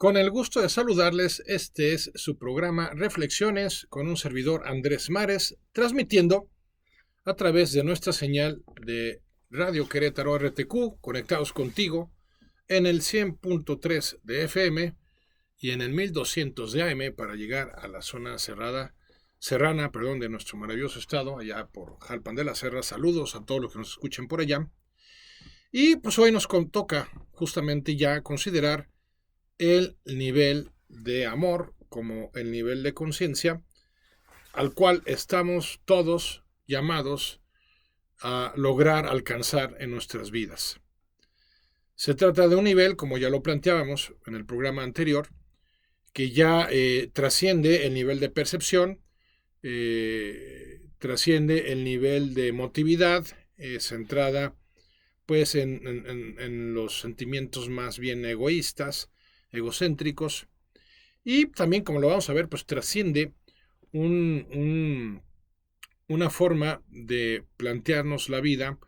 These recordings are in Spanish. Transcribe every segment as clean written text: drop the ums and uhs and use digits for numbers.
Con el gusto de saludarles, este es su programa Reflexiones con un servidor Andrés Mares, transmitiendo a través de nuestra señal de Radio Querétaro RTQ, conectados contigo en el 100.3 de FM y en el 1200 de AM para llegar a la zona serrana de nuestro maravilloso estado, allá por Jalpan de la Serra. Saludos a todos los que nos escuchen por allá. Y pues hoy nos toca justamente ya considerar el nivel de amor como el nivel de conciencia al cual estamos todos llamados a lograr alcanzar en nuestras vidas. Se trata de un nivel, como ya lo planteábamos en el programa anterior, que ya trasciende el nivel de percepción, trasciende el nivel de emotividad, centrada pues en los sentimientos más bien egoístas, egocéntricos, y también, como lo vamos a ver, pues trasciende una forma de plantearnos la vida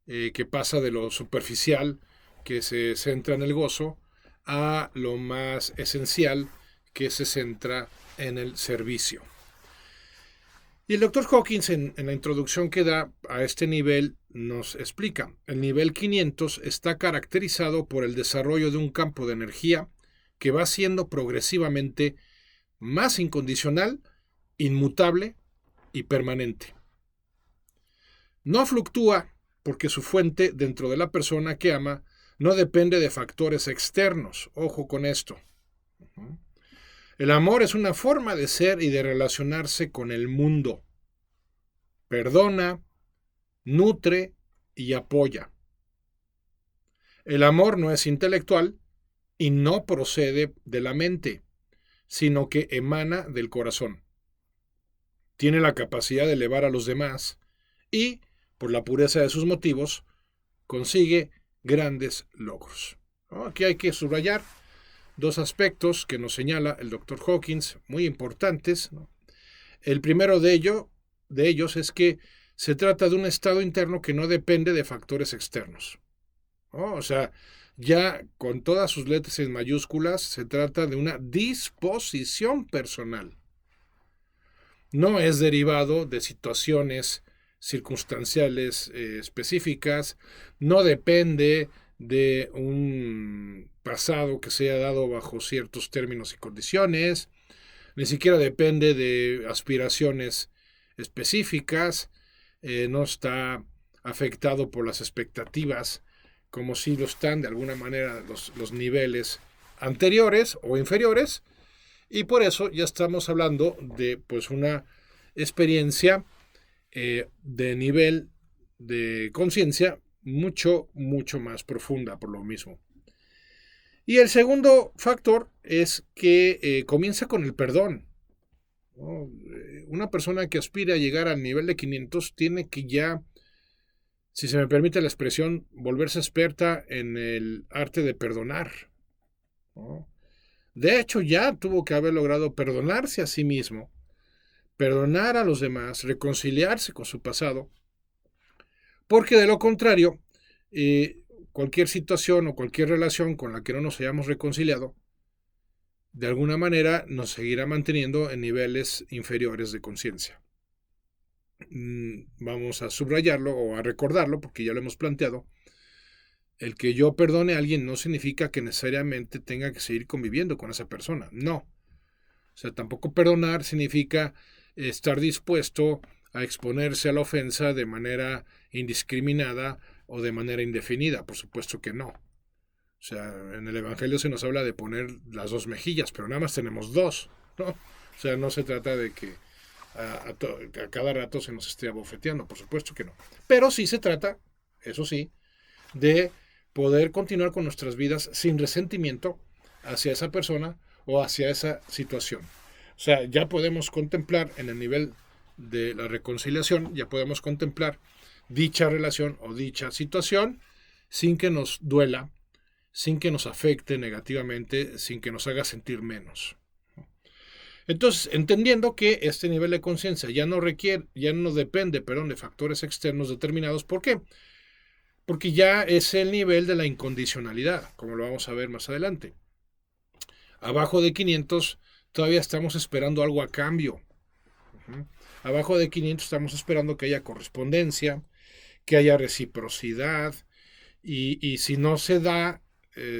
que pasa de lo superficial, que se centra en el gozo, a lo más esencial, que se centra en el servicio. Y el Dr. Hawkins, en la introducción que da a este nivel, nos explica: el nivel 500 está caracterizado por el desarrollo de un campo de energía que va siendo progresivamente más incondicional, inmutable y permanente. No fluctúa porque su fuente dentro de la persona que ama no depende de factores externos. Ojo con esto. El amor es una forma de ser y de relacionarse con el mundo. Perdona, nutre y apoya. El amor no es intelectual y no procede de la mente, sino que emana del corazón. Tiene la capacidad de elevar a los demás y, por la pureza de sus motivos, consigue grandes logros. Aquí hay que subrayar dos aspectos que nos señala el Dr. Hawkins, muy importantes. El primero de ellos es que se trata de un estado interno que no depende de factores externos. O sea, ya con todas sus letras en mayúsculas, se trata de una disposición personal. No es derivado de situaciones circunstanciales específicas, no depende de un pasado que se haya dado bajo ciertos términos y condiciones, ni siquiera depende de aspiraciones específicas, no está afectado por las expectativas, como si lo están de alguna manera los niveles anteriores o inferiores, y por eso ya estamos hablando de pues una experiencia de nivel de conciencia mucho, mucho más profunda por lo mismo. Y el segundo factor es que comienza con el perdón. Una persona que aspira a llegar al nivel de 500 tiene que ya, si se me permite la expresión, volverse experta en el arte de perdonar. De hecho, ya tuvo que haber logrado perdonarse a sí mismo, perdonar a los demás, reconciliarse con su pasado, porque de lo contrario, cualquier situación o cualquier relación con la que no nos hayamos reconciliado, de alguna manera nos seguirá manteniendo en niveles inferiores de conciencia. Vamos a subrayarlo o a recordarlo, porque ya lo hemos planteado. El que yo perdone a alguien no significa que necesariamente tenga que seguir conviviendo con esa persona. No. O sea, tampoco perdonar significa estar dispuesto a exponerse a la ofensa de manera indiscriminada o de manera indefinida. Por supuesto que no. O sea, en el Evangelio se nos habla de poner las dos mejillas, pero nada más tenemos dos, ¿no? O sea, no se trata de que a cada rato se nos esté abofeteando, por supuesto que no. Pero sí se trata, eso sí, de poder continuar con nuestras vidas sin resentimiento hacia esa persona o hacia esa situación. O sea, ya podemos contemplar en el nivel de la reconciliación, ya podemos contemplar dicha relación o dicha situación sin que nos duela, sin que nos afecte negativamente, sin que nos haga sentir menos. Entonces, entendiendo que este nivel de conciencia ya no depende, de factores externos determinados. ¿Por qué? Porque ya es el nivel de la incondicionalidad, como lo vamos a ver más adelante. Abajo de 500 todavía estamos esperando algo a cambio. Uh-huh. Abajo de 500 estamos esperando que haya correspondencia, que haya reciprocidad, y si no se da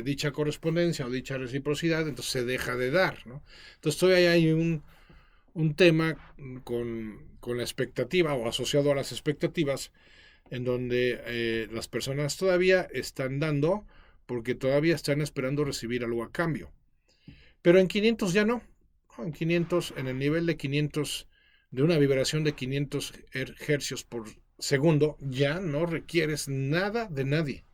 dicha correspondencia o dicha reciprocidad, entonces se deja de dar, ¿no? Entonces todavía hay un tema con la expectativa o asociado a las expectativas en donde las personas todavía están dando porque todavía están esperando recibir algo a cambio. Pero en 500 ya no. En 500, en el nivel de 500, de una vibración de 500 hercios por segundo, ya no requieres nada de nadie.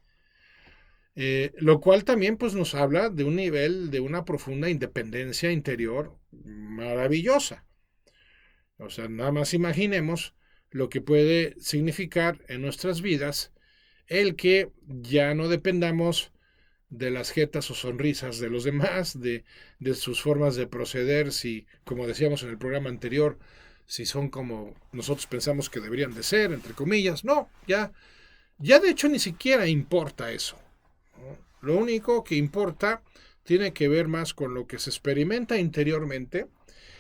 Lo cual también pues, nos habla de un nivel, de una profunda independencia interior maravillosa. O sea, nada más imaginemos lo que puede significar en nuestras vidas el que ya no dependamos de las jetas o sonrisas de los demás, de sus formas de proceder, si, como decíamos en el programa anterior, si son como nosotros pensamos que deberían de ser, entre comillas. No, ya de hecho ni siquiera importa eso. Lo único que importa tiene que ver más con lo que se experimenta interiormente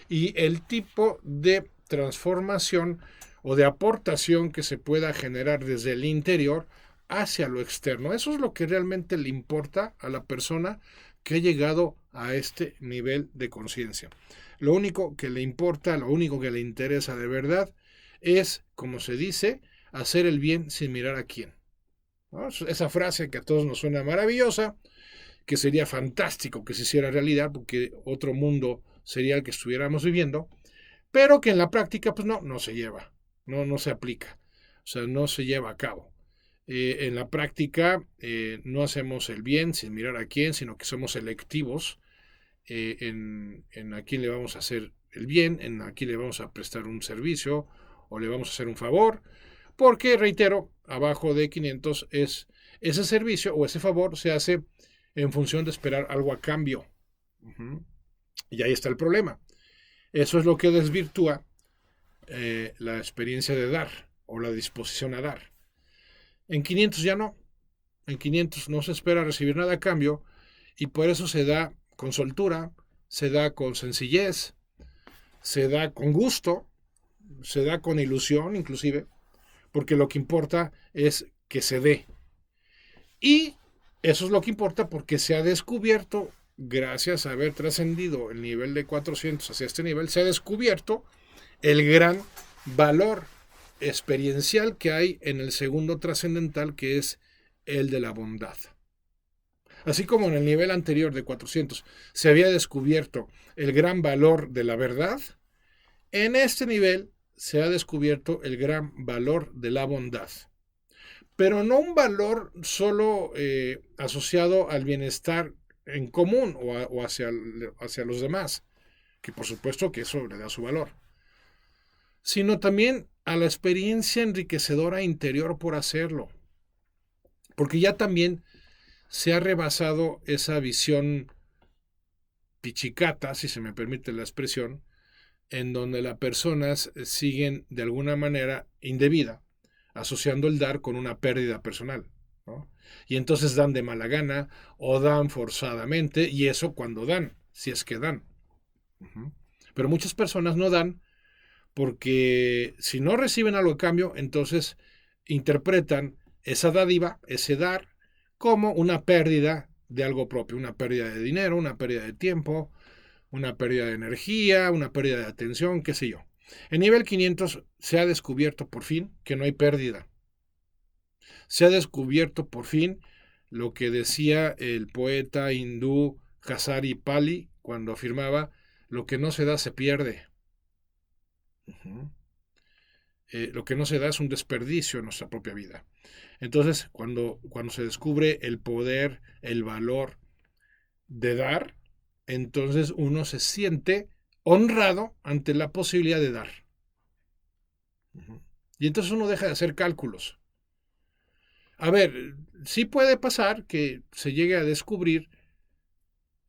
y el tipo de transformación o de aportación que se pueda generar desde el interior hacia lo externo. Eso es lo que realmente le importa a la persona que ha llegado a este nivel de conciencia. Lo único que le importa, lo único que le interesa de verdad es, como se dice, hacer el bien sin mirar a quién, ¿no? Esa frase que a todos nos suena maravillosa, que sería fantástico que se hiciera realidad, porque otro mundo sería el que estuviéramos viviendo, pero que en la práctica pues no se lleva, no se aplica, o sea, no se lleva a cabo. En la práctica no hacemos el bien sin mirar a quién, sino que somos selectivos en a quién le vamos a hacer el bien, en a quién le vamos a prestar un servicio o le vamos a hacer un favor, porque, reitero, abajo de 500 es ese servicio o ese favor se hace en función de esperar algo a cambio. Uh-huh. Y ahí está el problema. Eso es lo que desvirtúa la experiencia de dar o la disposición a dar. En 500 ya no. En 500 no se espera recibir nada a cambio y por eso se da con soltura, se da con sencillez, se da con gusto, se da con ilusión inclusive, porque lo que importa es que se dé. Y eso es lo que importa porque se ha descubierto, gracias a haber trascendido el nivel de 400 hacia este nivel, se ha descubierto el gran valor experiencial que hay en el segundo trascendental, que es el de la bondad. Así como en el nivel anterior de 400 se había descubierto el gran valor de la verdad, en este nivel se ha descubierto el gran valor de la bondad. Pero no un valor solo asociado al bienestar en común o hacia los demás, que por supuesto que eso le da su valor, sino también a la experiencia enriquecedora interior por hacerlo. Porque ya también se ha rebasado esa visión pichicata, si se me permite la expresión, en donde las personas siguen de alguna manera indebida, asociando el dar con una pérdida personal, ¿no? Y entonces dan de mala gana o dan forzadamente, y eso cuando dan, si es que dan. Uh-huh. Pero muchas personas no dan porque si no reciben algo a cambio, entonces interpretan esa dádiva, ese dar, como una pérdida de algo propio, una pérdida de dinero, una pérdida de tiempo, una pérdida de energía, una pérdida de atención, qué sé yo. En nivel 500 se ha descubierto por fin que no hay pérdida. Se ha descubierto por fin lo que decía el poeta hindú Hazari Pali cuando afirmaba: lo que no se da se pierde. Uh-huh. Lo que no se da es un desperdicio en nuestra propia vida. Entonces, cuando se descubre el poder, el valor de dar, entonces uno se siente honrado ante la posibilidad de dar. Uh-huh. Y entonces uno deja de hacer cálculos. A ver, sí puede pasar que se llegue a descubrir,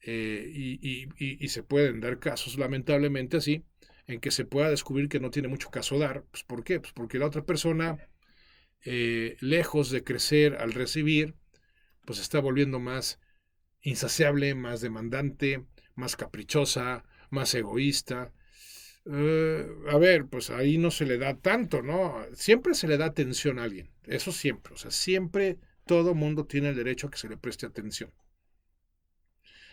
y se pueden dar casos, lamentablemente así, en que se pueda descubrir que no tiene mucho caso dar. Pues, ¿por qué? Pues porque la otra persona, lejos de crecer al recibir, pues está volviendo más insaciable, más demandante, más caprichosa, más egoísta. A ver, pues ahí no se le da tanto, ¿no? Siempre se le da atención a alguien, eso siempre, o sea, siempre todo mundo tiene el derecho a que se le preste atención.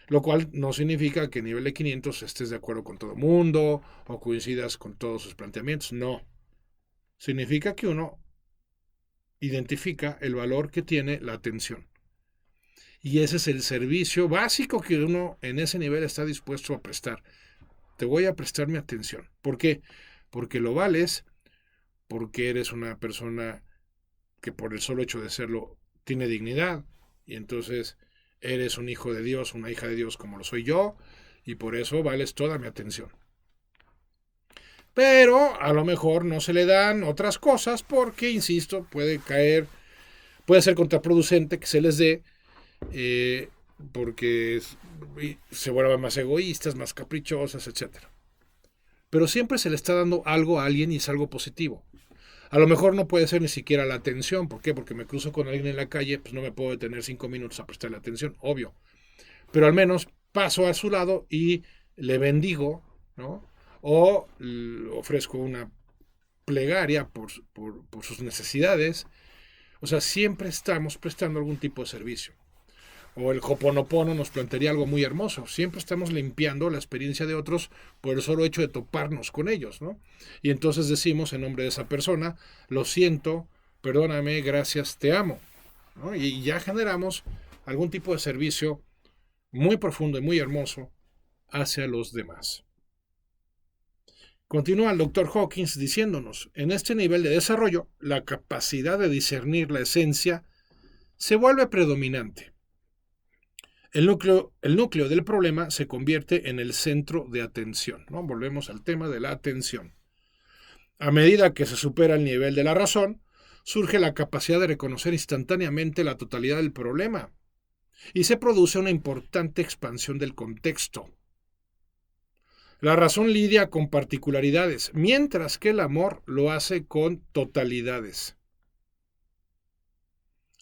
Lo cual no significa que a nivel de 500 estés de acuerdo con todo mundo o coincidas con todos sus planteamientos, no. Significa que uno identifica el valor que tiene la atención. Y ese es el servicio básico que uno en ese nivel está dispuesto a prestar. Te voy a prestar mi atención. ¿Por qué? Porque lo vales, porque eres una persona que por el solo hecho de serlo tiene dignidad, y entonces eres un hijo de Dios, una hija de Dios como lo soy yo, y por eso vales toda mi atención. Pero a lo mejor no se le dan otras cosas porque, insisto, puede ser contraproducente que se les dé, porque se vuelvan más egoístas, más caprichosas, etc. Pero siempre se le está dando algo a alguien y es algo positivo. A lo mejor no puede ser ni siquiera la atención. ¿Por qué? Porque me cruzo con alguien en la calle, pues no me puedo detener 5 minutos a prestarle atención, obvio. Pero al menos paso a su lado y le bendigo, ¿no? O ofrezco una plegaria por sus necesidades. O sea, siempre estamos prestando algún tipo de servicio. O el Hoponopono nos plantearía algo muy hermoso. Siempre estamos limpiando la experiencia de otros por el solo hecho de toparnos con ellos, ¿no? Y entonces decimos en nombre de esa persona, lo siento, perdóname, gracias, te amo, ¿no? Y ya generamos algún tipo de servicio muy profundo y muy hermoso hacia los demás. Continúa el Dr. Hawkins diciéndonos, en este nivel de desarrollo, la capacidad de discernir la esencia se vuelve predominante. El núcleo del problema se convierte en el centro de atención, ¿no? Volvemos al tema de la atención. A medida que se supera el nivel de la razón, surge la capacidad de reconocer instantáneamente la totalidad del problema y se produce una importante expansión del contexto. La razón lidia con particularidades, mientras que el amor lo hace con totalidades.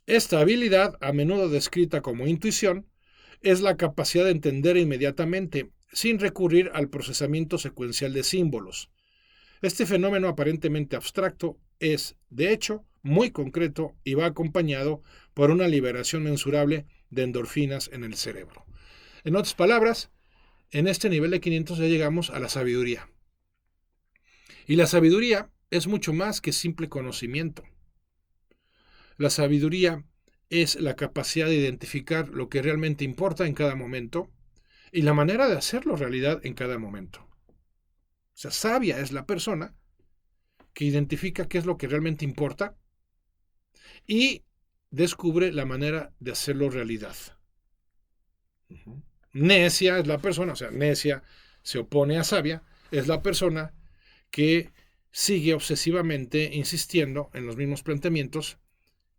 Esta habilidad, a menudo descrita como intuición, es la capacidad de entender inmediatamente, sin recurrir al procesamiento secuencial de símbolos. Este fenómeno aparentemente abstracto es, de hecho, muy concreto y va acompañado por una liberación mensurable de endorfinas en el cerebro. En otras palabras, en este nivel de 500 ya llegamos a la sabiduría. Y la sabiduría es mucho más que simple conocimiento. La sabiduría es la capacidad de identificar lo que realmente importa en cada momento y la manera de hacerlo realidad en cada momento. O sea, sabia es la persona que identifica qué es lo que realmente importa y descubre la manera de hacerlo realidad. Necia es la persona, o sea, necia se opone a sabia, es la persona que sigue obsesivamente insistiendo en los mismos planteamientos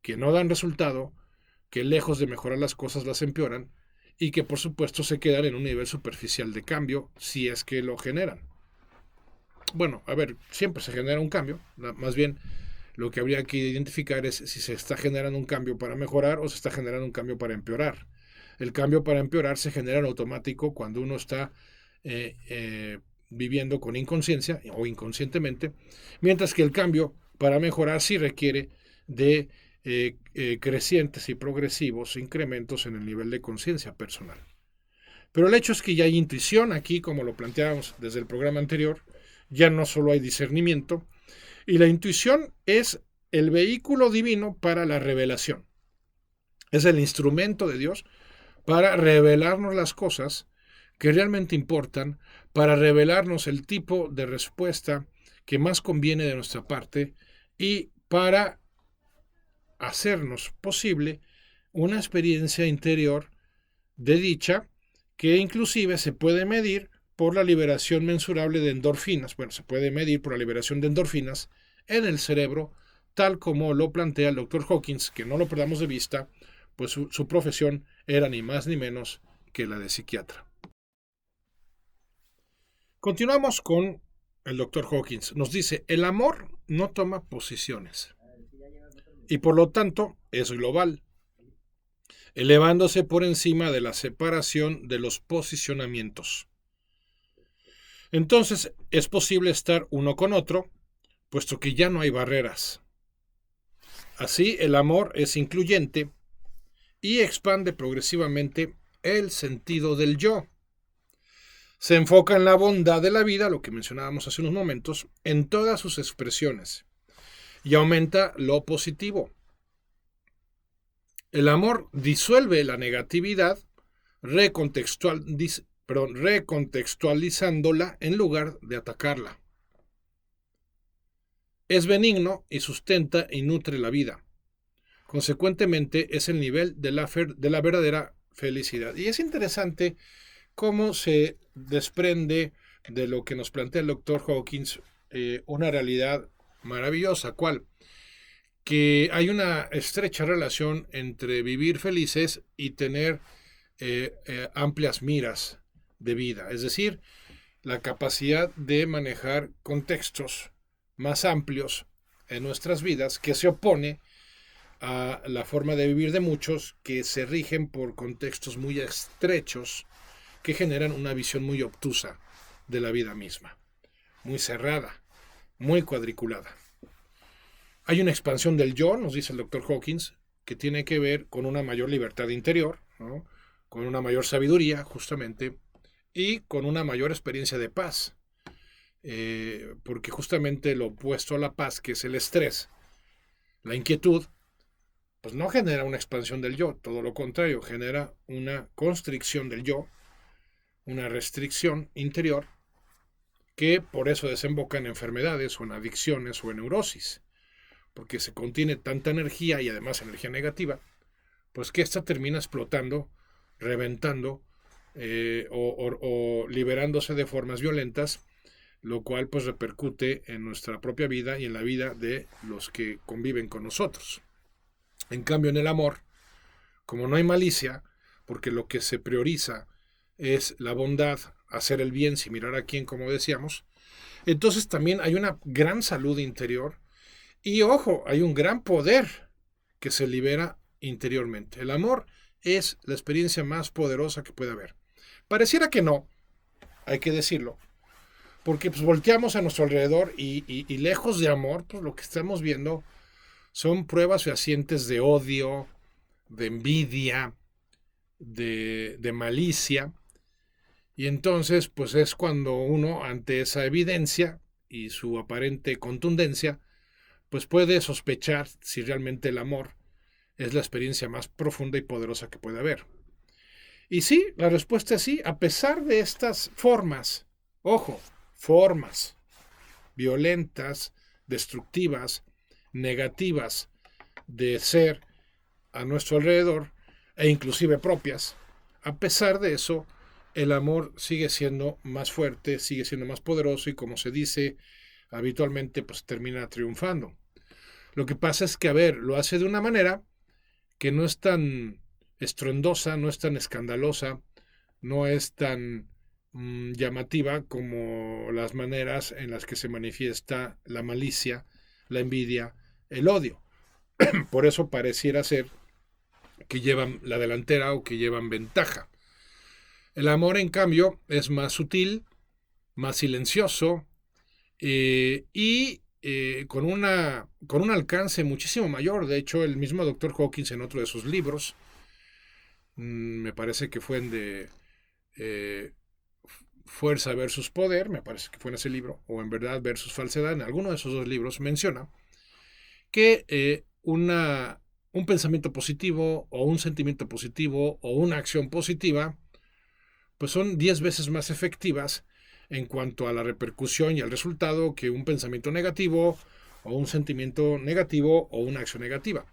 que no dan resultado, que lejos de mejorar las cosas las empeoran y que por supuesto se quedan en un nivel superficial de cambio si es que lo generan. Bueno, a ver, siempre se genera un cambio, más bien lo que habría que identificar es si se está generando un cambio para mejorar o se está generando un cambio para empeorar. El cambio para empeorar se genera en automático cuando uno está viviendo con inconsciencia o inconscientemente, mientras que el cambio para mejorar sí requiere de crecientes y progresivos incrementos en el nivel de conciencia personal. Pero el hecho es que ya hay intuición aquí, como lo planteábamos desde el programa anterior, ya no solo hay discernimiento, y la intuición es el vehículo divino para la revelación. Es el instrumento de Dios para revelarnos las cosas que realmente importan, para revelarnos el tipo de respuesta que más conviene de nuestra parte y para hacernos posible una experiencia interior de dicha que inclusive se puede medir por la liberación mensurable de endorfinas. Bueno, se puede medir por la liberación de endorfinas en el cerebro, tal como lo plantea el Dr. Hawkins, que no lo perdamos de vista, pues su profesión era ni más ni menos que la de psiquiatra. Continuamos con el Dr. Hawkins. Nos dice, el amor no toma posiciones y por lo tanto es global. elevándose por encima de la separación de los posicionamientos. Entonces es posible estar uno con otro, puesto que ya no hay barreras. Así, el amor es incluyente y expande progresivamente el sentido del yo. Se enfoca en la bondad de la vida, lo que mencionábamos hace unos momentos, en todas sus expresiones, y aumenta lo positivo. El amor disuelve la negatividad, recontextualizándola en lugar de atacarla. Es benigno y sustenta y nutre la vida. Consecuentemente, es el nivel de la verdadera felicidad. Y es interesante cómo se desprende de lo que nos plantea el doctor Hawkins una realidad maravillosa. ¿Cuál? Que hay una estrecha relación entre vivir felices y tener amplias miras de vida. Es decir, la capacidad de manejar contextos más amplios en nuestras vidas, que se opone a la forma de vivir de muchos que se rigen por contextos muy estrechos que generan una visión muy obtusa de la vida misma, muy cerrada, muy cuadriculada. Hay una expansión del yo, nos dice el doctor Hawkins, que tiene que ver con una mayor libertad interior, ¿no? Con una mayor sabiduría, justamente, y con una mayor experiencia de paz. Porque justamente lo opuesto a la paz, que es el estrés, la inquietud, pues no genera una expansión del yo, todo lo contrario, genera una constricción del yo, una restricción interior, que por eso desemboca en enfermedades o en adicciones o en neurosis, porque se contiene tanta energía y además energía negativa, pues que esta termina explotando, reventando o liberándose de formas violentas, lo cual pues repercute en nuestra propia vida y en la vida de los que conviven con nosotros. En cambio, en el amor, como no hay malicia, porque lo que se prioriza es la bondad, hacer el bien sin mirar a quién, como decíamos, entonces también hay una gran salud interior y, ojo, hay un gran poder que se libera interiormente. El amor es la experiencia más poderosa que puede haber. Pareciera que no, hay que decirlo, porque pues volteamos a nuestro alrededor y lejos de amor, pues lo que estamos viendo son pruebas fehacientes de odio, de envidia, de malicia. Y entonces, pues es cuando uno, ante esa evidencia y su aparente contundencia, pues puede sospechar si realmente el amor es la experiencia más profunda y poderosa que puede haber. Y sí, la respuesta es sí, a pesar de estas formas, ojo, formas violentas, destructivas, negativas de ser a nuestro alrededor e inclusive propias, a pesar de eso, el amor sigue siendo más fuerte, sigue siendo más poderoso y, como se dice habitualmente, pues termina triunfando. Lo que pasa es que, a ver, lo hace de una manera que no es tan estruendosa, no es tan escandalosa, no es tan llamativa como las maneras en las que se manifiesta la malicia, la envidia, el odio. Por eso pareciera ser que llevan la delantera o que llevan ventaja. El amor, en cambio, es más sutil, más silencioso con un alcance muchísimo mayor. De hecho, el mismo doctor Hawkins, en otro de sus libros, me parece que fue en de Fuerza versus Poder, me parece que fue en ese libro, o en Verdad versus Falsedad, en alguno de esos dos libros menciona que un pensamiento positivo o un sentimiento positivo o una acción positiva pues son 10 veces más efectivas en cuanto a la repercusión y al resultado que un pensamiento negativo o un sentimiento negativo o una acción negativa.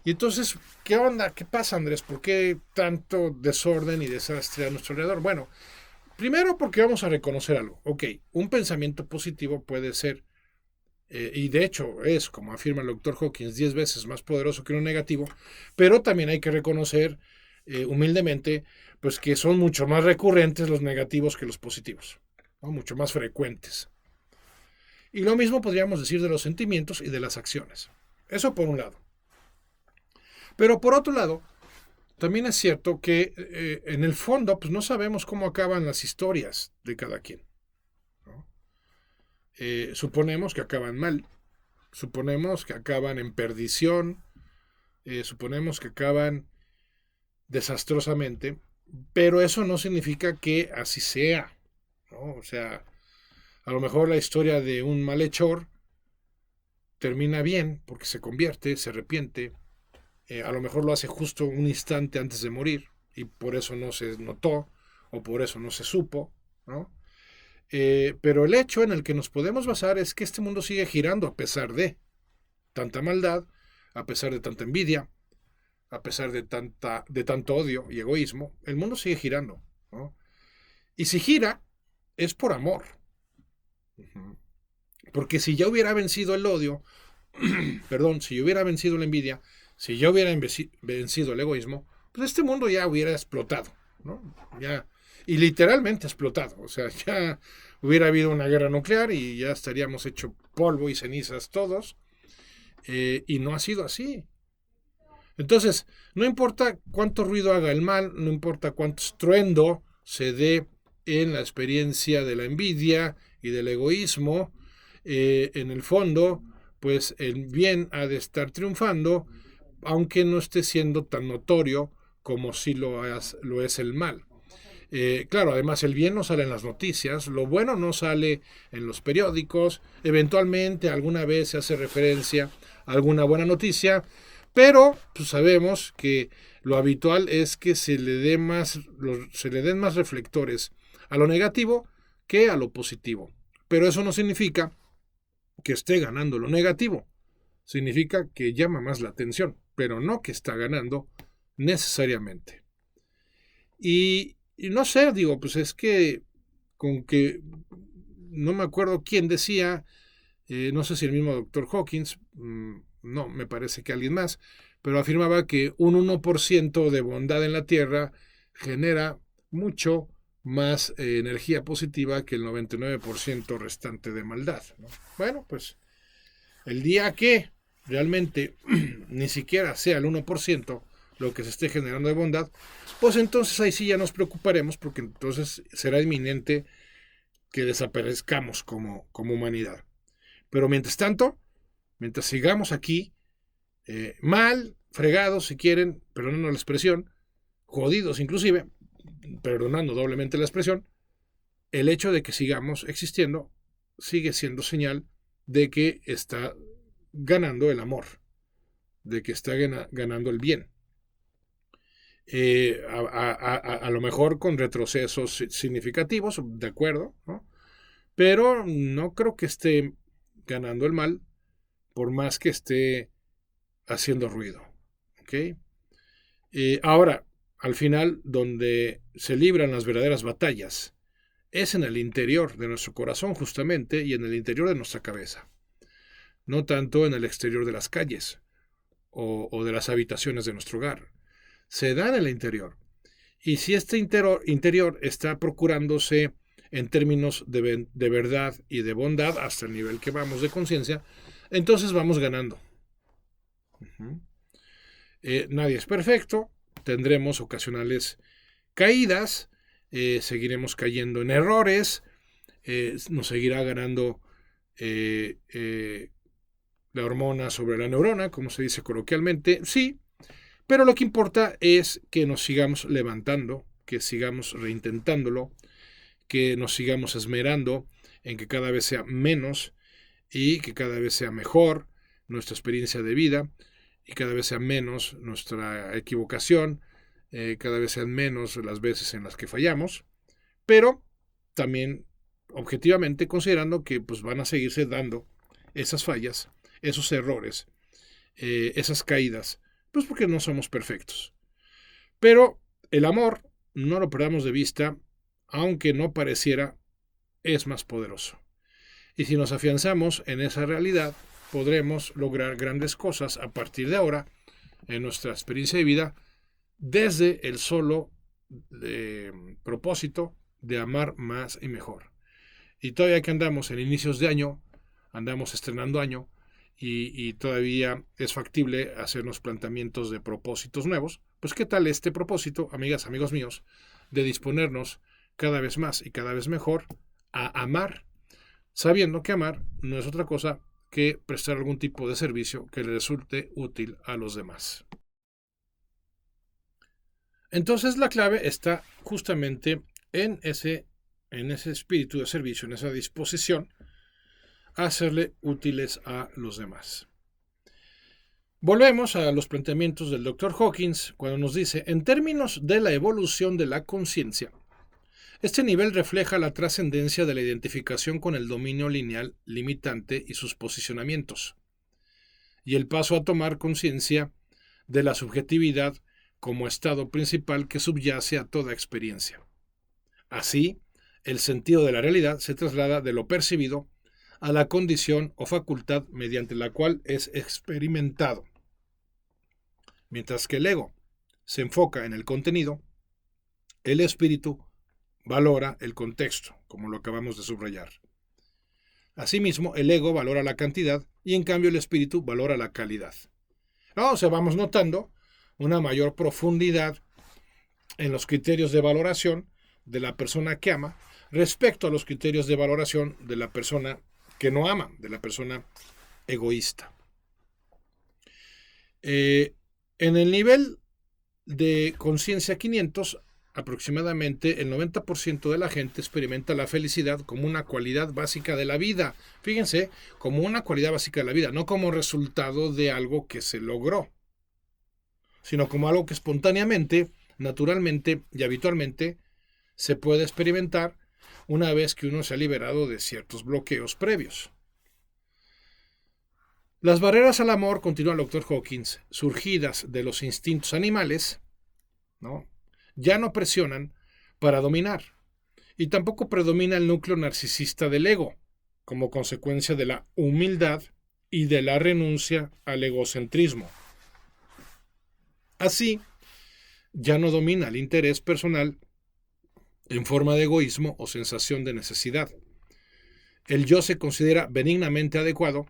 Y entonces, ¿qué onda? ¿Qué pasa, Andrés? ¿Por qué tanto desorden y desastre a nuestro alrededor? Bueno, primero porque vamos a reconocer algo. Ok, un pensamiento positivo puede ser, y de hecho es, como afirma el doctor Hawkins, 10 veces más poderoso que uno negativo, pero también hay que reconocer humildemente pues que son mucho más recurrentes los negativos que los positivos, ¿no? Mucho más frecuentes. Y lo mismo podríamos decir de los sentimientos y de las acciones. Eso por un lado. Pero por otro lado, también es cierto que en el fondo pues no sabemos cómo acaban las historias de cada quien, ¿no? Suponemos que acaban mal, suponemos que acaban en perdición, suponemos que acaban desastrosamente, pero eso no significa que así sea, ¿no? O sea, a lo mejor la historia de un malhechor termina bien porque se convierte, se arrepiente, a lo mejor lo hace justo un instante antes de morir y por eso no se notó o por eso no se supo, ¿no? Pero el hecho en el que nos podemos basar es que este mundo sigue girando a pesar de tanta maldad, a pesar de tanta envidia, a pesar de tanto odio y egoísmo, el mundo sigue girando, ¿no? Y si gira, es por amor. Uh-huh. Porque si ya hubiera vencido el odio, perdón, si yo hubiera vencido la envidia, si yo hubiera vencido el egoísmo, pues este mundo ya hubiera explotado, ¿no? Ya, y literalmente explotado. O sea, ya hubiera habido una guerra nuclear y ya estaríamos hecho polvo y cenizas todos. Y no ha sido así. Entonces, no importa cuánto ruido haga el mal, no importa cuánto estruendo se dé en la experiencia de la envidia y del egoísmo, en el fondo, pues el bien ha de estar triunfando, aunque no esté siendo tan notorio como si lo es el mal. Claro, además el bien no sale en las noticias, lo bueno no sale en los periódicos, eventualmente alguna vez se hace referencia a alguna buena noticia, pero pues, sabemos que lo habitual es que se le den más reflectores a lo negativo que a lo positivo. Pero eso no significa que esté ganando lo negativo, significa que llama más la atención, pero no que está ganando necesariamente. Y no sé, digo, pues es que con que no me acuerdo quién decía, no sé si el mismo doctor Hawkins, no, me parece que alguien más, pero afirmaba que un 1% de bondad en la Tierra genera mucho más energía positiva que el 99% restante de maldad, ¿no? Bueno, pues el día que realmente ni siquiera sea el 1% lo que se esté generando de bondad, pues entonces ahí sí ya nos preocuparemos porque entonces será inminente que desaparezcamos como humanidad. Pero mientras tanto, mientras sigamos aquí, mal, fregados si quieren, perdonando la expresión, jodidos inclusive, perdonando doblemente la expresión, el hecho de que sigamos existiendo sigue siendo señal de que está ganando el amor, de que está ganando el bien. A lo mejor con retrocesos significativos, de acuerdo, ¿no? Pero no creo que esté ganando el mal, por más que esté haciendo ruido. ¿Okay? Ahora, al final, donde se libran las verdaderas batallas, es en el interior de nuestro corazón justamente y en el interior de nuestra cabeza, no tanto en el exterior de las calles o de las habitaciones de nuestro hogar. Se da en el interior. Y si este interior está procurándose en términos de verdad y de bondad hasta el nivel que vamos de conciencia, entonces vamos ganando. Uh-huh. Nadie es perfecto, tendremos ocasionales caídas, seguiremos cayendo en errores, nos seguirá ganando la hormona sobre la neurona, como se dice coloquialmente, sí, pero lo que importa es que nos sigamos levantando, que sigamos reintentándolo, que nos sigamos esmerando en que cada vez sea menos y que cada vez sea mejor nuestra experiencia de vida y cada vez sea menos nuestra equivocación, cada vez sean menos las veces en las que fallamos, pero también objetivamente considerando que pues, van a seguirse dando esas fallas, esos errores, esas caídas, pues porque no somos perfectos. Pero el amor, no lo perdamos de vista, aunque no pareciera, es más poderoso. Y si nos afianzamos en esa realidad, podremos lograr grandes cosas a partir de ahora en nuestra experiencia de vida desde el solo propósito de amar más y mejor. Y todavía que andamos en inicios de año, andamos estrenando año, y todavía es factible hacernos planteamientos de propósitos nuevos, pues ¿qué tal este propósito, amigas, amigos míos, de disponernos cada vez más y cada vez mejor a amar, sabiendo que amar no es otra cosa que prestar algún tipo de servicio que le resulte útil a los demás? Entonces la clave está justamente en ese espíritu de servicio, en esa disposición a hacerle útiles a los demás. Volvemos a los planteamientos del Dr. Hawkins cuando nos dice, en términos de la evolución de la conciencia, este nivel refleja la trascendencia de la identificación con el dominio lineal limitante y sus posicionamientos, y el paso a tomar conciencia de la subjetividad como estado principal que subyace a toda experiencia. Así, el sentido de la realidad se traslada de lo percibido a la condición o facultad mediante la cual es experimentado. Mientras que el ego se enfoca en el contenido, el espíritu valora el contexto, como lo acabamos de subrayar. Asimismo, el ego valora la cantidad y en cambio el espíritu valora la calidad. O sea, vamos notando una mayor profundidad en los criterios de valoración de la persona que ama respecto a los criterios de valoración de la persona que no ama, de la persona egoísta. En el nivel de conciencia 500, aproximadamente el 90% de la gente experimenta la felicidad como una cualidad básica de la vida. Fíjense, como una cualidad básica de la vida, no como resultado de algo que se logró, sino como algo que espontáneamente, naturalmente y habitualmente se puede experimentar una vez que uno se ha liberado de ciertos bloqueos previos. Las barreras al amor, continúa el Dr. Hawkins, surgidas de los instintos animales, ya no presionan para dominar, y tampoco predomina el núcleo narcisista del ego, como consecuencia de la humildad y de la renuncia al egocentrismo. Así, ya no domina el interés personal en forma de egoísmo o sensación de necesidad. El yo se considera benignamente adecuado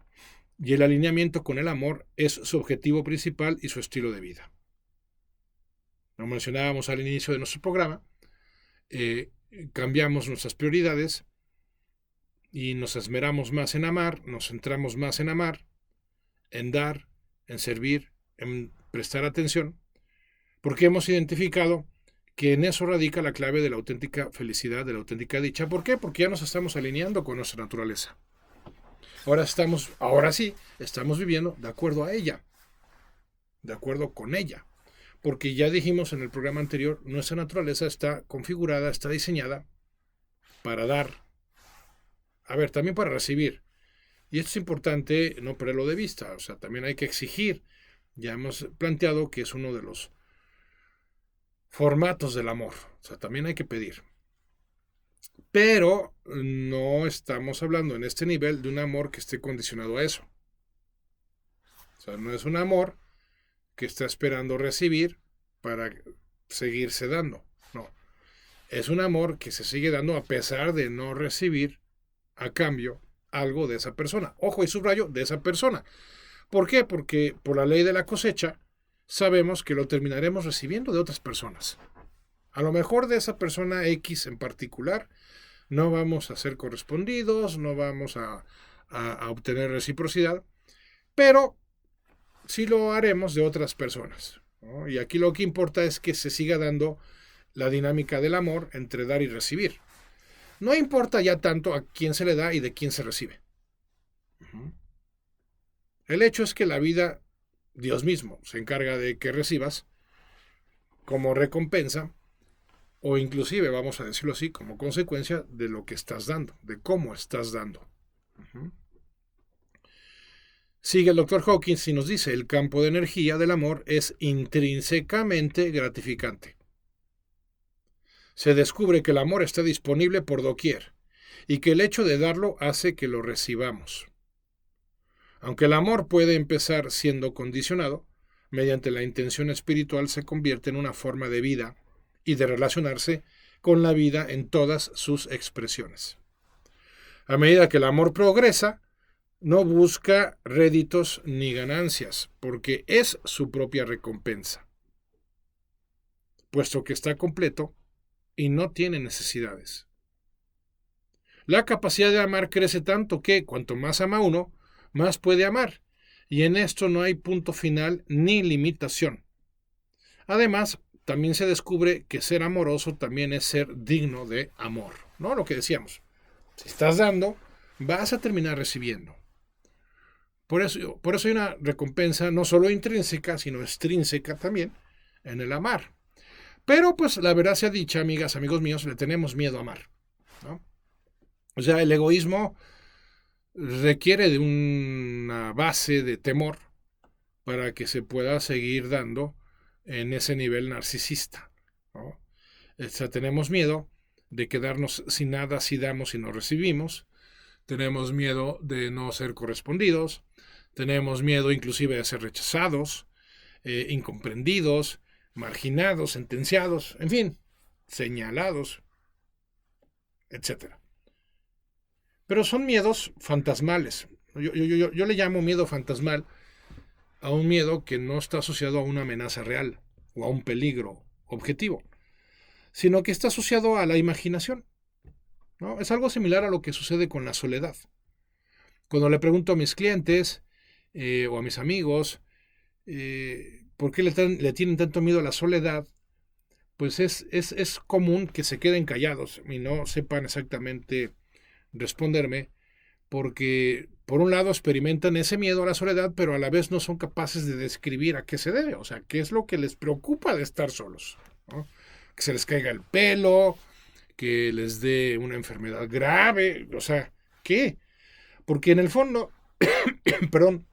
y el alineamiento con el amor es su objetivo principal y su estilo de vida. Lo mencionábamos al inicio de nuestro programa, cambiamos nuestras prioridades y nos esmeramos más en amar, nos centramos más en amar, en dar, en servir, en prestar atención, porque hemos identificado que en eso radica la clave de la auténtica felicidad, de la auténtica dicha. ¿Por qué? Porque ya nos estamos alineando con nuestra naturaleza. Ahora sí, estamos viviendo de acuerdo a ella, de acuerdo con ella. Porque ya dijimos en el programa anterior, nuestra naturaleza está configurada, está diseñada para dar, también para recibir. Y esto es importante no perderlo de vista, o sea, también hay que exigir. Ya hemos planteado que es uno de los formatos del amor, o sea, también hay que pedir. Pero no estamos hablando en este nivel de un amor que esté condicionado a eso. O sea, no es un amor que está esperando recibir para seguirse dando. No. Es un amor que se sigue dando a pesar de no recibir a cambio algo de esa persona. Ojo y subrayo, de esa persona. ¿Por qué? Porque por la ley de la cosecha sabemos que lo terminaremos recibiendo de otras personas. A lo mejor de esa persona X en particular no vamos a ser correspondidos, no vamos a obtener reciprocidad, pero sí lo haremos de otras personas, ¿no? Y aquí lo que importa es que se siga dando la dinámica del amor entre dar y recibir. No importa ya tanto a quién se le da y de quién se recibe. El hecho es que la vida, Dios mismo, se encarga de que recibas como recompensa o inclusive, vamos a decirlo así, como consecuencia de lo que estás dando, de cómo estás dando. Sigue el Dr. Hawkins y nos dice, el campo de energía del amor es intrínsecamente gratificante. Se descubre que el amor está disponible por doquier y que el hecho de darlo hace que lo recibamos. Aunque el amor puede empezar siendo condicionado, mediante la intención espiritual se convierte en una forma de vida y de relacionarse con la vida en todas sus expresiones. A medida que el amor progresa, no busca réditos ni ganancias, porque es su propia recompensa, puesto que está completo y no tiene necesidades. La capacidad de amar crece tanto que cuanto más ama uno, más puede amar, y en esto no hay punto final ni limitación. Además, también se descubre que ser amoroso también es ser digno de amor, ¿no? Lo que decíamos, si estás dando, vas a terminar recibiendo. Por eso hay una recompensa no solo intrínseca, sino extrínseca también en el amar. Pero pues la verdad sea dicha, amigas, amigos míos, le tenemos miedo a amar, ¿no? O sea, el egoísmo requiere de una base de temor para que se pueda seguir dando en ese nivel narcisista, ¿no? O sea, tenemos miedo de quedarnos sin nada si damos y no recibimos. Tenemos miedo de no ser correspondidos. Tenemos miedo inclusive de ser rechazados, incomprendidos, marginados, sentenciados, en fin, señalados, etcétera. Pero son miedos fantasmales. Yo le llamo miedo fantasmal a un miedo que no está asociado a una amenaza real o a un peligro objetivo, sino que está asociado a la imaginación, ¿no? Es algo similar a lo que sucede con la soledad. Cuando le pregunto a mis clientes o a mis amigos por qué le tienen tanto miedo a la soledad, pues es común que se queden callados y no sepan exactamente responderme, porque por un lado experimentan ese miedo a la soledad, pero a la vez no son capaces de describir a qué se debe, o sea, qué es lo que les preocupa de estar solos, ¿no? Que se les caiga el pelo, que les dé una enfermedad grave, o sea, ¿qué? Porque en el fondo, perdón,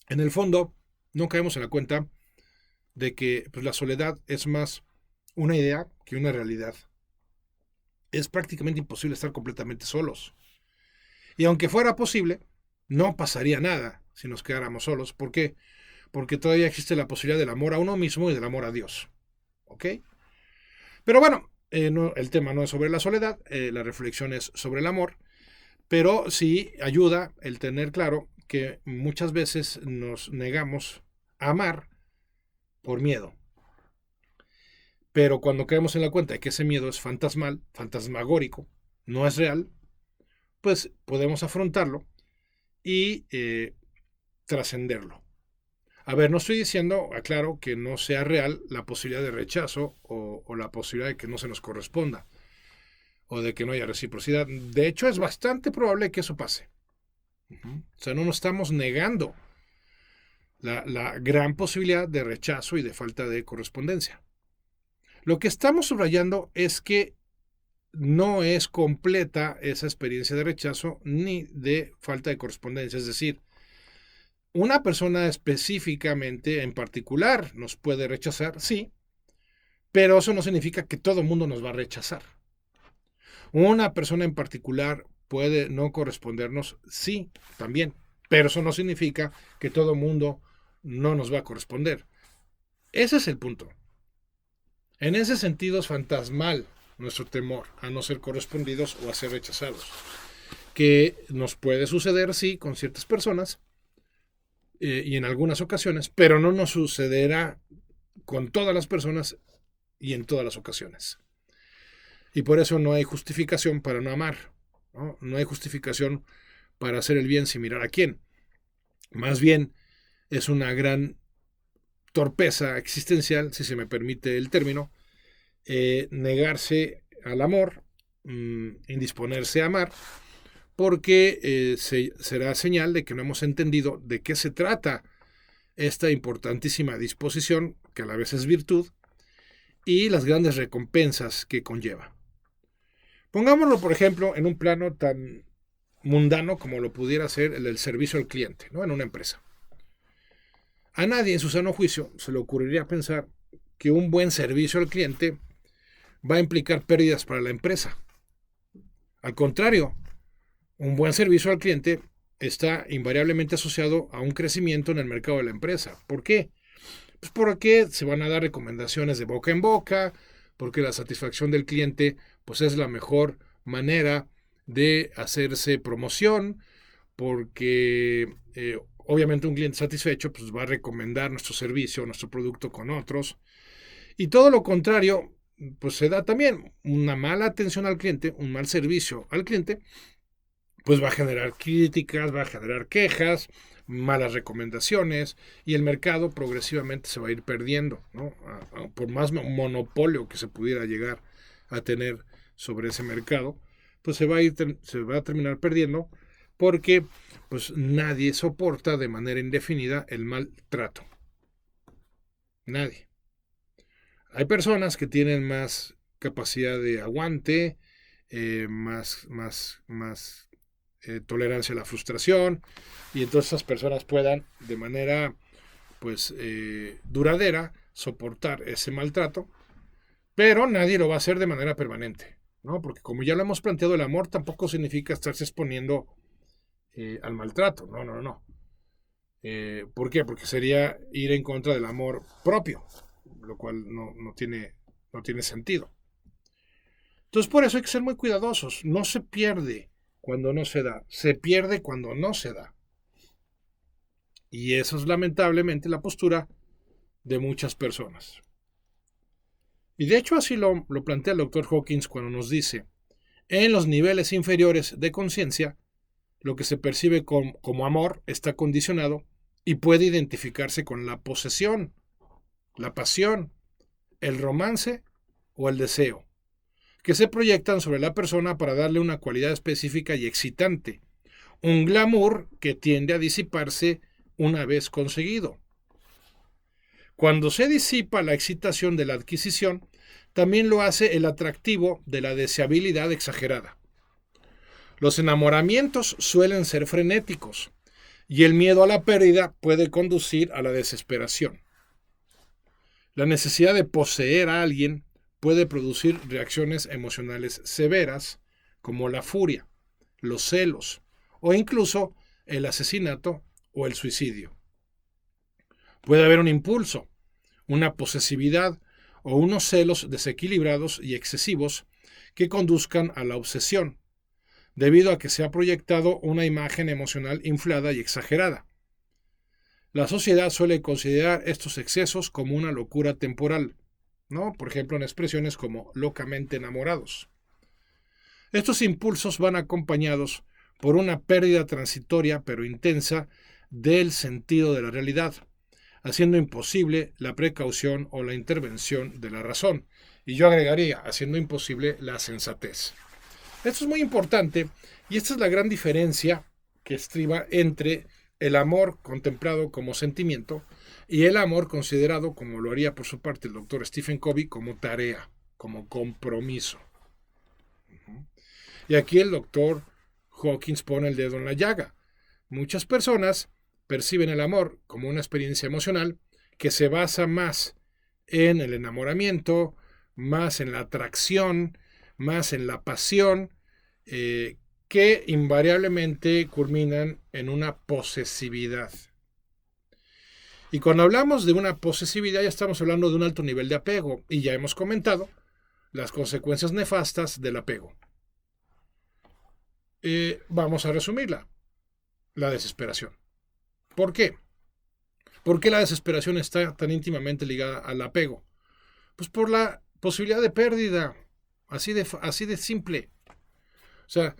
en el fondo no caemos en la cuenta de que pues, la soledad es más una idea que una realidad. Es prácticamente imposible estar completamente solos. Y aunque fuera posible, no pasaría nada si nos quedáramos solos. ¿Por qué? Porque todavía existe la posibilidad del amor a uno mismo y del amor a Dios. ¿Ok? Pero bueno, el tema no es sobre la soledad, la reflexión es sobre el amor, pero sí ayuda el tener claro que muchas veces nos negamos a amar por miedo. Pero cuando caemos en la cuenta de que ese miedo es fantasmal, fantasmagórico, no es real, pues podemos afrontarlo y trascenderlo. A ver, no estoy diciendo, aclaro, que no sea real la posibilidad de rechazo o la posibilidad de que no se nos corresponda o de que no haya reciprocidad. De hecho, es bastante probable que eso pase. O sea, no nos estamos negando la gran posibilidad de rechazo y de falta de correspondencia. Lo que estamos subrayando es que no es completa esa experiencia de rechazo ni de falta de correspondencia. Es decir, una persona específicamente, en particular, nos puede rechazar, sí, pero eso no significa que todo el mundo nos va a rechazar. Una persona en particular puede no correspondernos, sí, también, pero eso no significa que todo el mundo no nos va a corresponder. Ese es el punto. En ese sentido es fantasmal nuestro temor a no ser correspondidos o a ser rechazados, que nos puede suceder, sí, con ciertas personas y en algunas ocasiones, pero no nos sucederá con todas las personas y en todas las ocasiones. Y por eso no hay justificación para no amar, ¿no? No hay justificación para hacer el bien sin mirar a quién. Más bien es una gran torpeza existencial, si se me permite el término, negarse al amor, indisponerse a amar, porque será señal de que no hemos entendido de qué se trata esta importantísima disposición, que a la vez es virtud, y las grandes recompensas que conlleva. Pongámoslo, por ejemplo, en un plano tan mundano como lo pudiera ser el del servicio al cliente, ¿no? En una empresa. A nadie en su sano juicio se le ocurriría pensar que un buen servicio al cliente va a implicar pérdidas para la empresa. Al contrario, un buen servicio al cliente está invariablemente asociado a un crecimiento en el mercado de la empresa. ¿Por qué? Pues porque se van a dar recomendaciones de boca en boca, porque la satisfacción del cliente pues es la mejor manera de hacerse promoción, porque obviamente un cliente satisfecho pues va a recomendar nuestro servicio, nuestro producto con otros. Y todo lo contrario, pues se da también una mala atención al cliente, un mal servicio al cliente, pues va a generar críticas, va a generar quejas, malas recomendaciones y el mercado progresivamente se va a ir perdiendo, ¿no? Por más monopolio que se pudiera llegar a tener sobre ese mercado, pues se va a terminar perdiendo porque pues nadie soporta de manera indefinida el maltrato. Nadie. Hay personas que tienen más capacidad de aguante, más tolerancia a la frustración, y entonces esas personas puedan de manera pues duradera soportar ese maltrato, pero nadie lo va a hacer de manera permanente, ¿no? Porque como ya lo hemos planteado, el amor tampoco significa estarse exponiendo al maltrato, no. ¿Por qué? Porque sería ir en contra del amor propio, lo cual no tiene sentido. Entonces por eso hay que ser muy cuidadosos. No se pierde cuando no se da, se pierde cuando no se da. Y eso es lamentablemente la postura de muchas personas. Y de hecho así lo plantea el doctor Hawkins cuando nos dice, en los niveles inferiores de conciencia, lo que se percibe como amor está condicionado y puede identificarse con la posesión, la pasión, el romance o el deseo, que se proyectan sobre la persona para darle una cualidad específica y excitante, un glamour que tiende a disiparse una vez conseguido. Cuando se disipa la excitación de la adquisición, también lo hace el atractivo de la deseabilidad exagerada. Los enamoramientos suelen ser frenéticos y el miedo a la pérdida puede conducir a la desesperación. La necesidad de poseer a alguien puede producir reacciones emocionales severas como la furia, los celos o incluso el asesinato o el suicidio. Puede haber un impulso, una posesividad o unos celos desequilibrados y excesivos que conduzcan a la obsesión, debido a que se ha proyectado una imagen emocional inflada y exagerada. La sociedad suele considerar estos excesos como una locura temporal, ¿no? Por ejemplo, en expresiones como locamente enamorados. Estos impulsos van acompañados por una pérdida transitoria pero intensa del sentido de la realidad, haciendo imposible la precaución o la intervención de la razón. Y yo agregaría, haciendo imposible la sensatez. Esto es muy importante y esta es la gran diferencia que estriba entre el amor contemplado como sentimiento y el amor considerado, como lo haría por su parte el doctor Stephen Covey, como tarea, como compromiso. Y aquí el doctor Hawkins pone el dedo en la llaga. Muchas personas perciben el amor como una experiencia emocional que se basa más en el enamoramiento, más en la atracción, más en la pasión, que invariablemente culminan en una posesividad. Y cuando hablamos de una posesividad ya estamos hablando de un alto nivel de apego y ya hemos comentado las consecuencias nefastas del apego. Vamos a resumirla. La desesperación. ¿Por qué? ¿Por qué la desesperación está tan íntimamente ligada al apego? Pues por la posibilidad de pérdida, así de simple. O sea,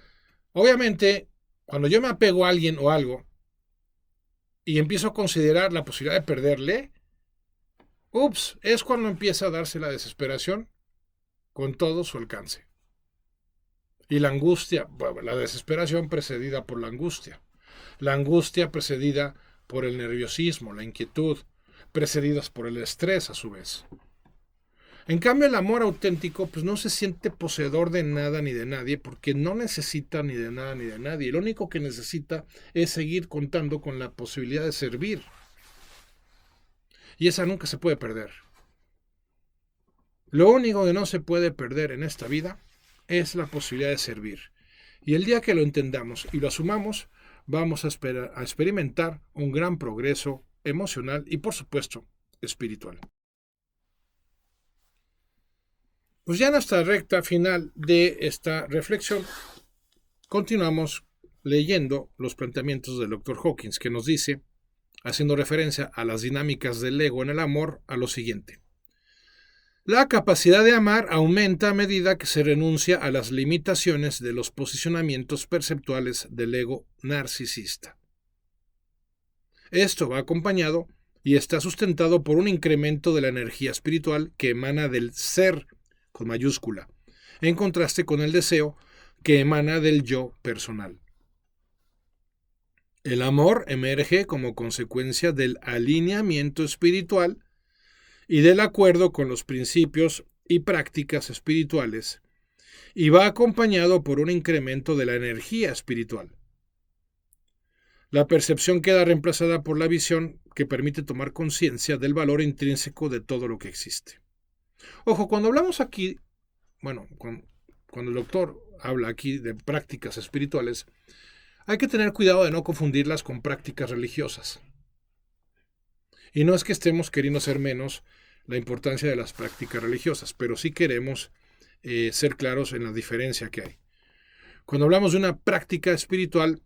obviamente, cuando yo me apego a alguien o algo y empiezo a considerar la posibilidad de perderle, es cuando empieza a darse la desesperación con todo su alcance. Y la angustia, bueno, la desesperación precedida por la angustia precedida por el nerviosismo, la inquietud, precedidas por el estrés a su vez. En cambio, el amor auténtico pues no se siente poseedor de nada ni de nadie porque no necesita ni de nada ni de nadie. Lo único que necesita es seguir contando con la posibilidad de servir. Y esa nunca se puede perder. Lo único que no se puede perder en esta vida es la posibilidad de servir. Y el día que lo entendamos y lo asumamos, vamos a experimentar un gran progreso emocional y, por supuesto, espiritual. Pues ya en esta recta final de esta reflexión, continuamos leyendo los planteamientos del Dr. Hawkins, que nos dice, haciendo referencia a las dinámicas del ego en el amor, a lo siguiente. La capacidad de amar aumenta a medida que se renuncia a las limitaciones de los posicionamientos perceptuales del ego narcisista. Esto va acompañado y está sustentado por un incremento de la energía espiritual que emana del ser, con mayúscula, en contraste con el deseo que emana del yo personal. El amor emerge como consecuencia del alineamiento espiritual y del acuerdo con los principios y prácticas espirituales, y va acompañado por un incremento de la energía espiritual. La percepción queda reemplazada por la visión que permite tomar conciencia del valor intrínseco de todo lo que existe. Ojo, cuando hablamos aquí, cuando el doctor habla aquí de prácticas espirituales, hay que tener cuidado de no confundirlas con prácticas religiosas. Y no es que estemos queriendo ser menos la importancia de las prácticas religiosas, pero sí queremos ser claros en la diferencia que hay. Cuando hablamos de una práctica espiritual,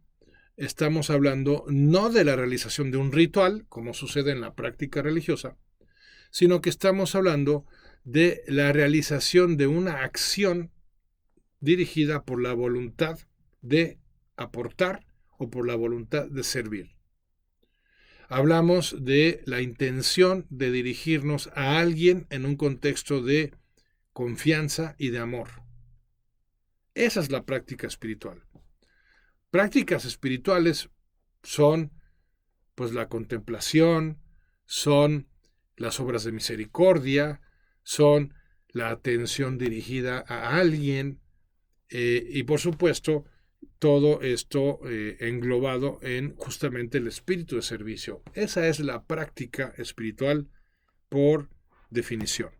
estamos hablando no de la realización de un ritual, como sucede en la práctica religiosa, sino que estamos hablando de la realización de una acción dirigida por la voluntad de aportar o por la voluntad de servir. Hablamos de la intención de dirigirnos a alguien en un contexto de confianza y de amor. Esa es la práctica espiritual. Prácticas espirituales son, pues, la contemplación, son las obras de misericordia, son la atención dirigida a alguien y, por supuesto, todo esto englobado en justamente el espíritu de servicio. Esa es la práctica espiritual por definición.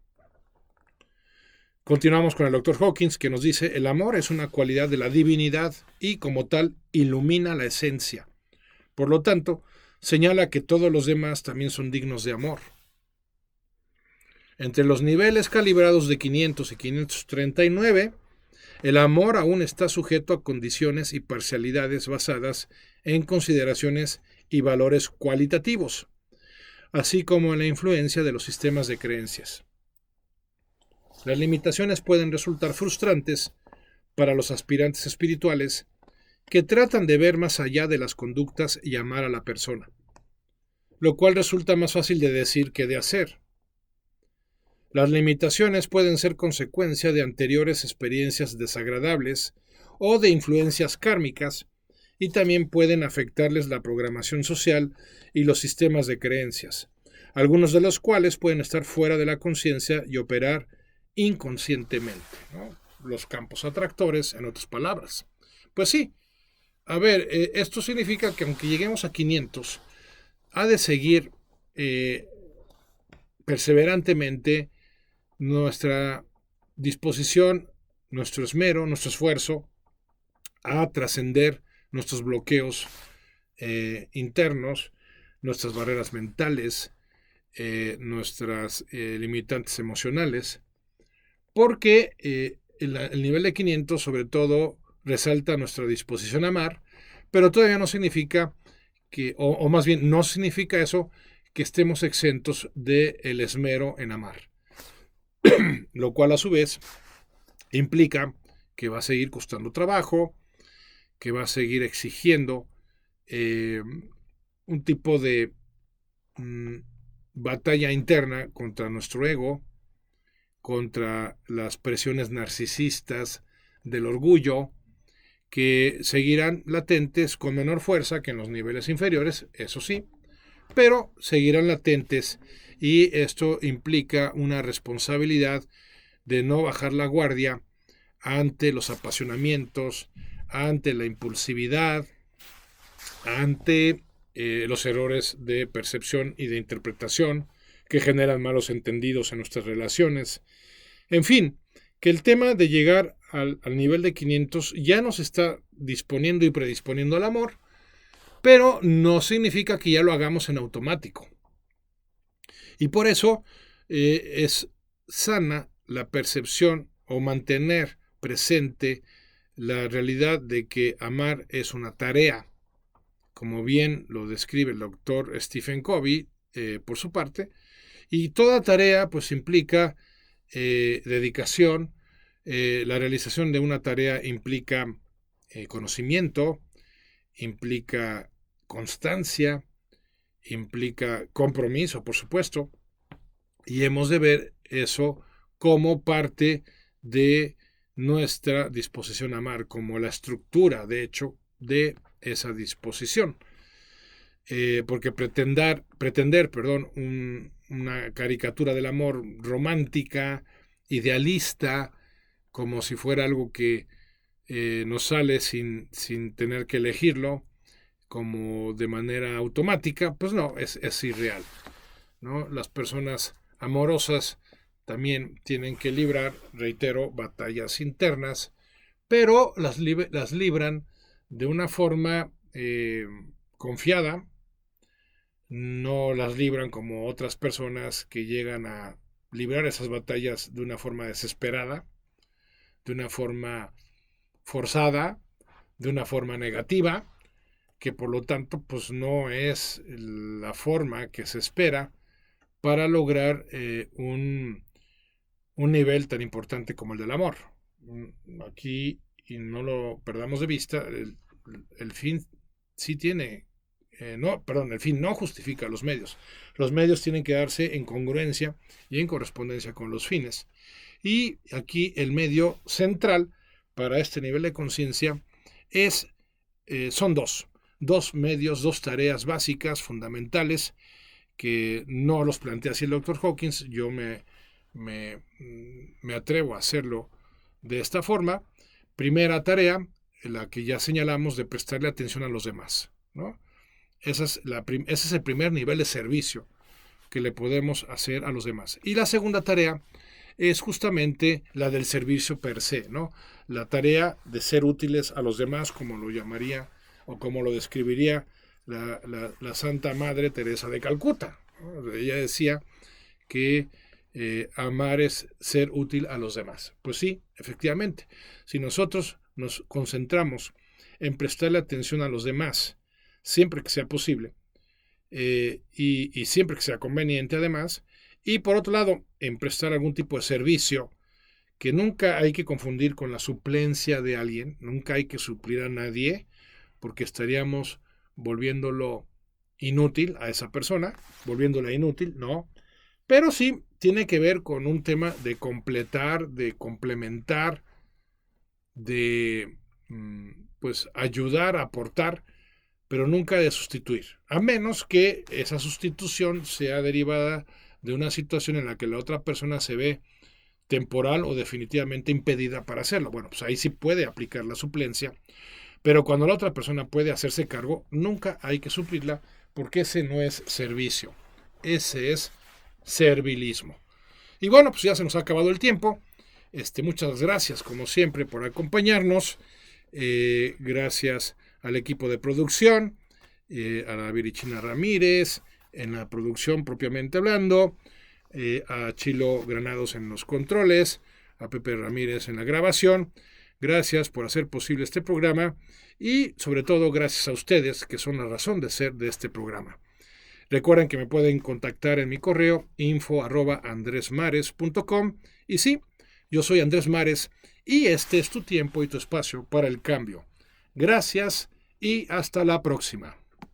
Continuamos con el Dr. Hawkins, que nos dice, el amor es una cualidad de la divinidad y, como tal, ilumina la esencia. Por lo tanto, señala que todos los demás también son dignos de amor. Entre los niveles calibrados de 500 y 539, el amor aún está sujeto a condiciones y parcialidades basadas en consideraciones y valores cualitativos, así como en la influencia de los sistemas de creencias. Las limitaciones pueden resultar frustrantes para los aspirantes espirituales que tratan de ver más allá de las conductas y amar a la persona, lo cual resulta más fácil de decir que de hacer. Las limitaciones pueden ser consecuencia de anteriores experiencias desagradables o de influencias kármicas y también pueden afectarles la programación social y los sistemas de creencias, algunos de los cuales pueden estar fuera de la conciencia y operar inconscientemente, ¿no? Los campos atractores, en otras palabras. Pues sí, a ver, esto significa que aunque lleguemos a 500, ha de seguir perseverantemente nuestra disposición, nuestro esmero, nuestro esfuerzo a trascender nuestros bloqueos internos, nuestras barreras mentales, nuestras limitantes emocionales, porque el nivel de 500 sobre todo resalta nuestra disposición a amar, pero todavía no significa que, o más bien no significa eso, que estemos exentos del esmero en amar. Lo cual a su vez implica que va a seguir costando trabajo, que va a seguir exigiendo un tipo de batalla interna contra nuestro ego, contra las presiones narcisistas del orgullo, que seguirán latentes con menor fuerza que en los niveles inferiores, eso sí, pero seguirán latentes y esto implica una responsabilidad de no bajar la guardia ante los apasionamientos, ante la impulsividad, ante los errores de percepción y de interpretación que generan malos entendidos en nuestras relaciones. En fin, que el tema de llegar al nivel de 500 ya nos está disponiendo y predisponiendo al amor, pero no significa que ya lo hagamos en automático. Y por eso es sana la percepción o mantener presente la realidad de que amar es una tarea, como bien lo describe el doctor Stephen Covey, por su parte, y toda tarea pues implica dedicación, la realización de una tarea implica conocimiento, implica constancia, implica compromiso, por supuesto, y hemos de ver eso como parte de nuestra disposición a amar, como la estructura, de hecho, de esa disposición. Porque pretender una caricatura del amor romántica, idealista, como si fuera algo que nos sale sin tener que elegirlo, como de manera automática, pues no, es irreal, ¿no? Las personas amorosas también tienen que librar, reitero, batallas internas, pero las libran de una forma confiada, no las libran como otras personas que llegan a librar esas batallas de una forma desesperada, de una forma forzada, de una forma negativa, que por lo tanto pues no es la forma que se espera para lograr un nivel tan importante como el del amor. Aquí, y no lo perdamos de vista, el fin sí tiene, el fin no justifica los medios. Los medios tienen que darse en congruencia y en correspondencia con los fines. Y aquí el medio central para este nivel de conciencia son dos medios, dos tareas básicas, fundamentales, que no los plantea así el Dr. Hawkins. Yo me atrevo a hacerlo de esta forma. Primera tarea, la que ya señalamos, de prestarle atención a los demás, ¿no? Ese es el primer nivel de servicio que le podemos hacer a los demás. Y la segunda tarea es justamente la del servicio per se, ¿no? La tarea de ser útiles a los demás, como lo llamaría o como lo describiría la Santa Madre Teresa de Calcuta, ¿no? Ella decía que amar es ser útil a los demás. Pues sí, efectivamente, si nosotros nos concentramos en prestarle atención a los demás siempre que sea posible, y siempre que sea conveniente además, y por otro lado, en prestar algún tipo de servicio, que nunca hay que confundir con la suplencia de alguien, nunca hay que suplir a nadie, porque estaríamos volviéndolo inútil a esa persona, volviéndola inútil, no, pero sí tiene que ver con un tema de completar, de complementar, de pues ayudar, aportar, pero nunca de sustituir, a menos que esa sustitución sea derivada de una situación en la que la otra persona se ve temporal o definitivamente impedida para hacerlo. Bueno, pues ahí sí puede aplicar la suplencia, pero cuando la otra persona puede hacerse cargo, nunca hay que suplirla, porque ese no es servicio, ese es servilismo. Y bueno, pues ya se nos ha acabado el tiempo. Muchas gracias, como siempre, por acompañarnos. Gracias al equipo de producción, a la Virichina Ramírez en la producción propiamente hablando, a Chilo Granados en los controles, a Pepe Ramírez en la grabación. Gracias por hacer posible este programa y sobre todo gracias a ustedes, que son la razón de ser de este programa. Recuerden que me pueden contactar en mi correo info@andresmares.com. Y sí, yo soy Andrés Mares y este es tu tiempo y tu espacio para el cambio. Gracias y hasta la próxima.